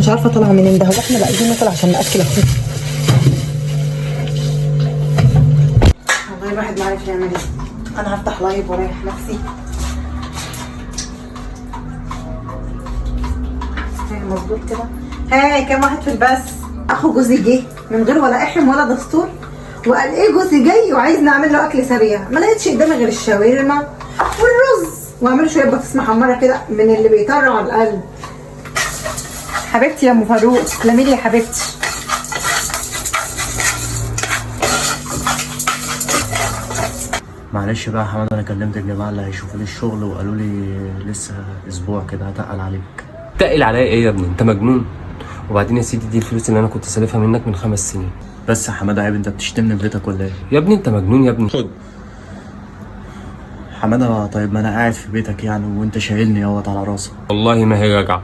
مش عارفه طالعه منين ده. هو احنا بقى عايزين ناكل عشان ناكل اخوه. والله الواحد ما عارف يعمل ايه. انا هفتح لايف واريح نفسي. مظبوط كده. هاي كام واحد في البث؟ اخو جوزي جه من غير ولا احرم ولا دستور، وقال ايه جوزي جاي وعايز نعمل له اكل سريع. ما لقيتش قدامي غير الشاورما والرز، واعمله شويه بطاطس محمره كده من اللي بيطرع القلب. حبيبتي يا ام فاروق، تسلمي لي يا حبيبتي. معلش بقى يا حماد، انا كلمت الجماعه اللي هيشوفوا لي الشغل وقالوا لي لسه اسبوع كده هتقل عليك. تقل عليا ايه يا ابني؟ انت مجنون. وبعدين يا سيدي دي الفلوس اللي انا كنت سالفها منك من 5 سنين. بس يا حماد عيب، انت بتشتمني في بيتك ولا ايه؟ يا ابني انت مجنون يا ابني. خد حماده طيب ما انا قاعد في بيتك يعني وانت شايلني اهوت على راسك. والله ما هي راجعه.